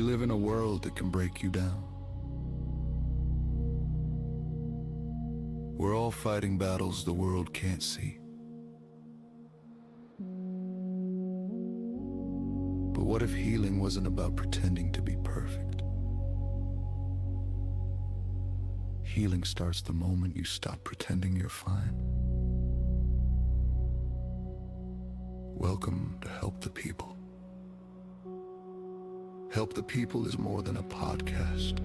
We live in a world that can break you down. We're all fighting battles the world can't see. But what if healing wasn't about pretending to be perfect? Healing starts the moment you stop pretending you're fine. Welcome to Help the People. Help the People is more than a podcast.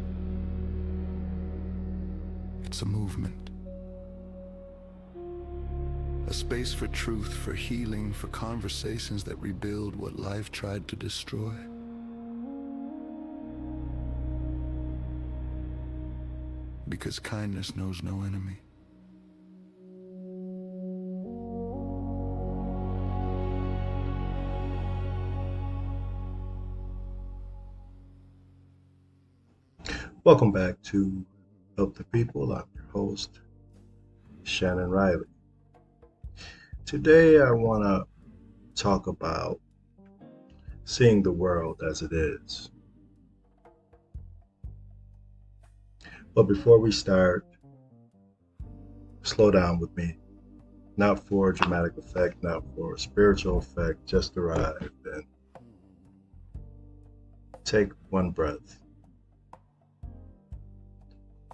It's a movement. A space for truth, for healing, for conversations that rebuild what life tried to destroy. Because kindness knows no enemy. Welcome back to Help the People. I'm your host, Shannon Riley. Today I want to talk about seeing the world as it is. But before we start, slow down with me. Not for dramatic effect, not for spiritual effect, just arrive and take one breath.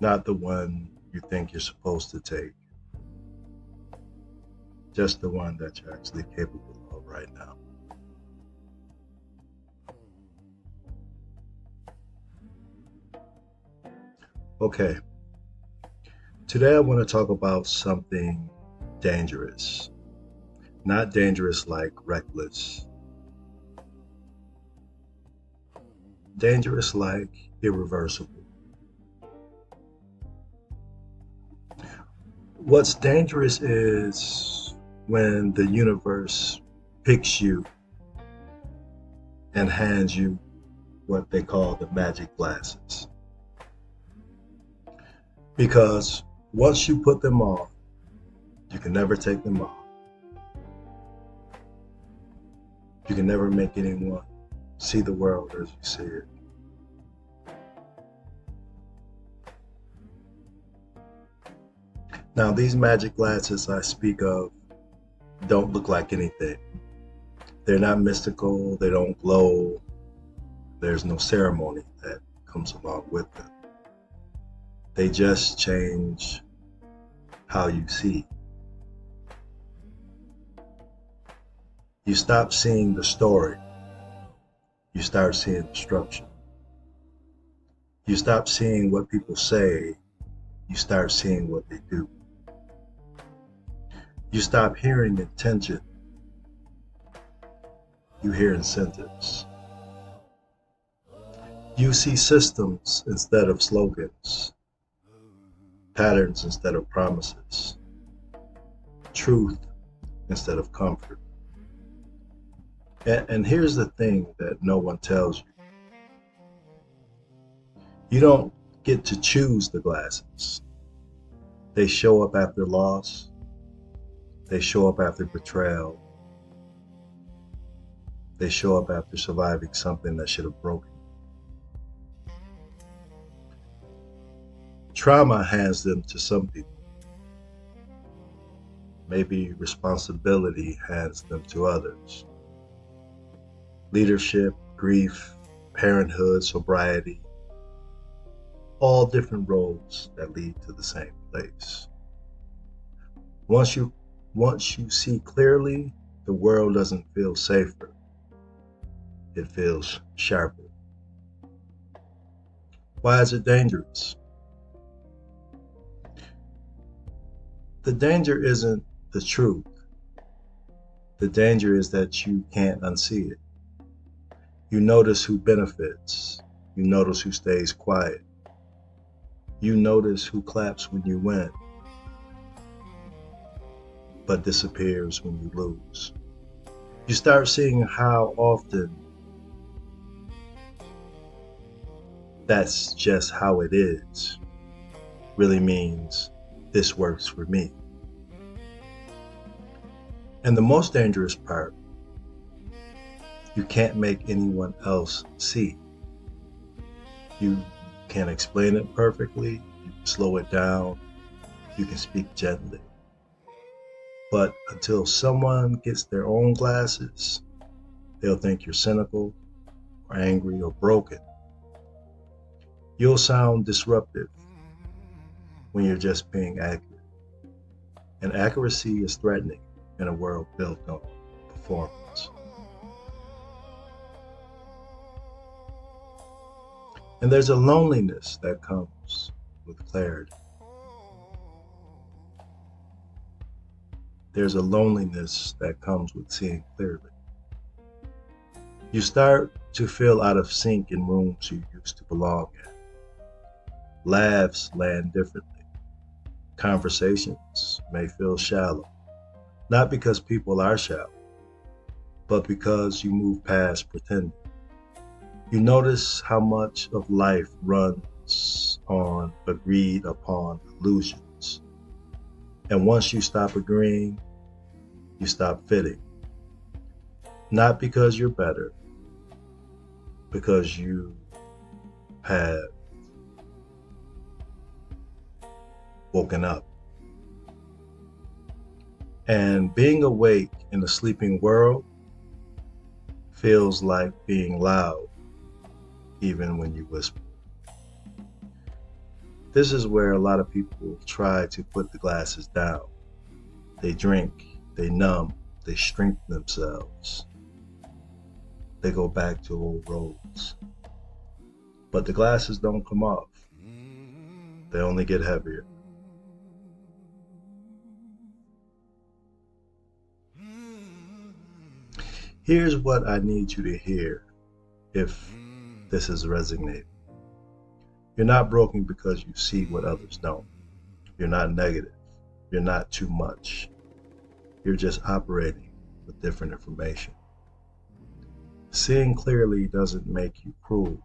Not the one you think you're supposed to take. Just the one that you're actually capable of right now. Okay. Today I want to talk about something dangerous. Not dangerous like reckless. Dangerous like irreversible. What's dangerous is when the universe picks you and hands you what they call the magic glasses. Because once you put them on, you can never take them off. You can never make anyone see the world as you see it. Now, these magic glasses I speak of don't look like anything. They're not mystical, they don't glow. There's no ceremony that comes along with them. They just change how you see. You stop seeing the story. You start seeing the structure. You stop seeing what people say. You start seeing what they do. You stop hearing intention. You hear incentives. You see systems instead of slogans, patterns instead of promises, truth instead of comfort. And here's the thing that no one tells you. You don't get to choose the glasses. They show up after loss. They show up after betrayal. They show up after surviving something that should have broken. Trauma hands them to some people. Maybe responsibility hands them to others. Leadership, grief, parenthood, sobriety, all different roads that lead to the same place. Once you see clearly, the world doesn't feel safer. It feels sharper. Why is it dangerous? The danger isn't the truth. The danger is that you can't unsee it. You notice who benefits. You notice who stays quiet. You notice who claps when you win, but disappears when you lose. You start seeing how often that's just how it is really means this works for me. And the most dangerous part, you can't make anyone else see. You can't explain it perfectly, you can slow it down, you can speak gently. But until someone gets their own glasses, they'll think you're cynical or angry or broken. You'll sound disruptive when you're just being accurate. And accuracy is threatening in a world built on performance. And there's a loneliness that comes with clarity. There's a loneliness that comes with seeing clearly. You start to feel out of sync in rooms you used to belong in. Laughs land differently. Conversations may feel shallow, not because people are shallow, but because you move past pretending. You notice how much of life runs on agreed upon illusions. And once you stop agreeing, you stop fitting. Not because you're better, because you have woken up. And being awake in a sleeping world feels like being loud, even when you whisper. This is where a lot of people try to put the glasses down. They drink, they numb, they shrink themselves. They go back to old roads. But the glasses don't come off. They only get heavier. Here's what I need you to hear if this is resonating. You're not broken because you see what others don't. You're not negative. You're not too much. You're just operating with different information. Seeing clearly doesn't make you cruel.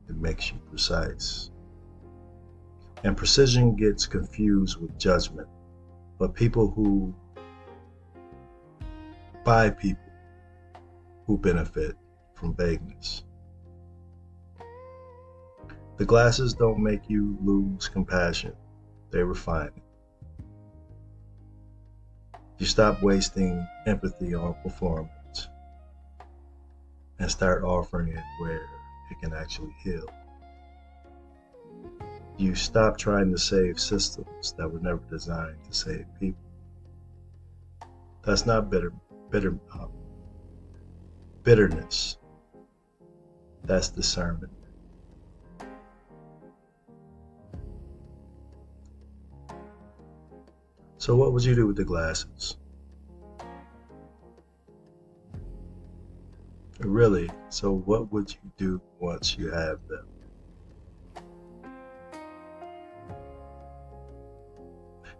It makes you precise. And precision gets confused with judgment. But people who buy people who benefit from vagueness. The glasses don't make you lose compassion. They refine it. You stop wasting empathy on performance and start offering it where it can actually heal. You stop trying to save systems that were never designed to save people. That's not bitterness. That's discernment. So what would you do with the glasses? Really, so what would you do once you have them?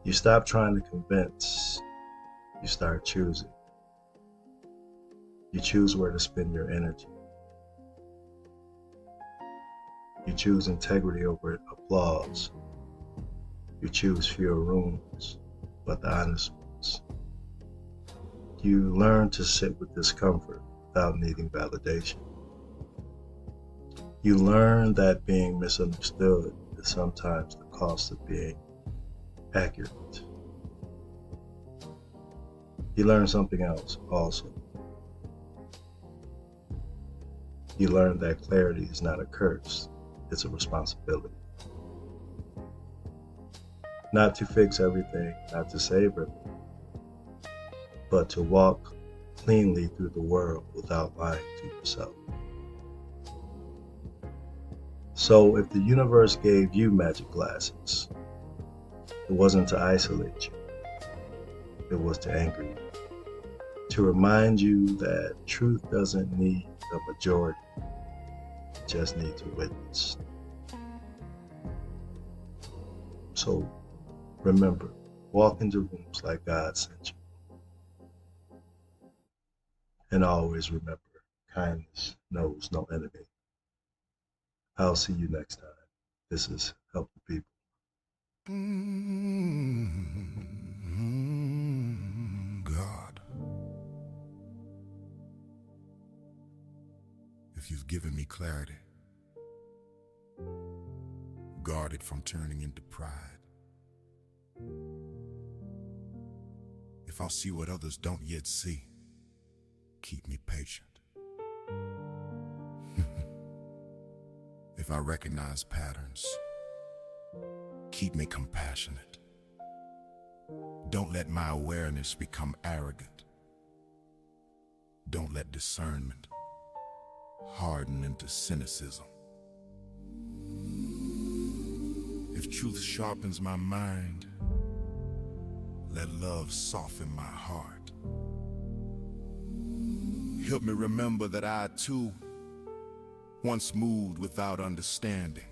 You stop trying to convince, you start choosing. You choose where to spend your energy. You choose integrity over applause. You choose fewer rooms, but the honest ones. You learn to sit with discomfort without needing validation. You learn that being misunderstood is sometimes the cost of being accurate. You learn something else also. You learn that clarity is not a curse, it's a responsibility. Not to fix everything, not to save everything, but to walk cleanly through the world without lying to yourself. So if the universe gave you magic glasses, it wasn't to isolate you, it was to anchor you, to remind you that truth doesn't need a majority, it just needs a witness. So remember, walk into rooms like God sent you. And always remember, kindness knows no enemy. I'll see you next time. This is Help the People. God, if you've given me clarity, guard it from turning into pride. If I'll see what others don't yet see, keep me patient. If I recognize patterns, keep me compassionate. Don't let my awareness become arrogant. Don't let discernment harden into cynicism. If truth sharpens my mind, let love soften my heart. Help me remember that I too once moved without understanding.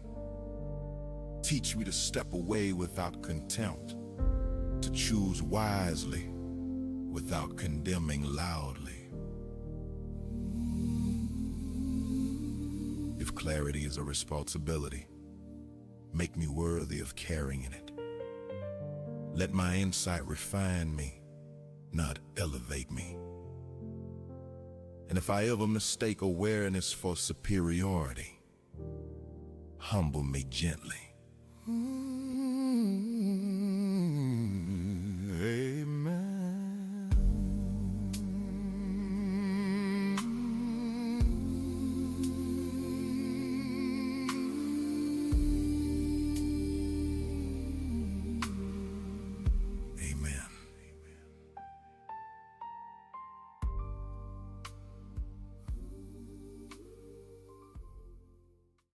Teach me to step away without contempt, to choose wisely without condemning loudly. If clarity is a responsibility, make me worthy of carrying it. Let my insight refine me, not elevate me. And if I ever mistake awareness for superiority, humble me gently.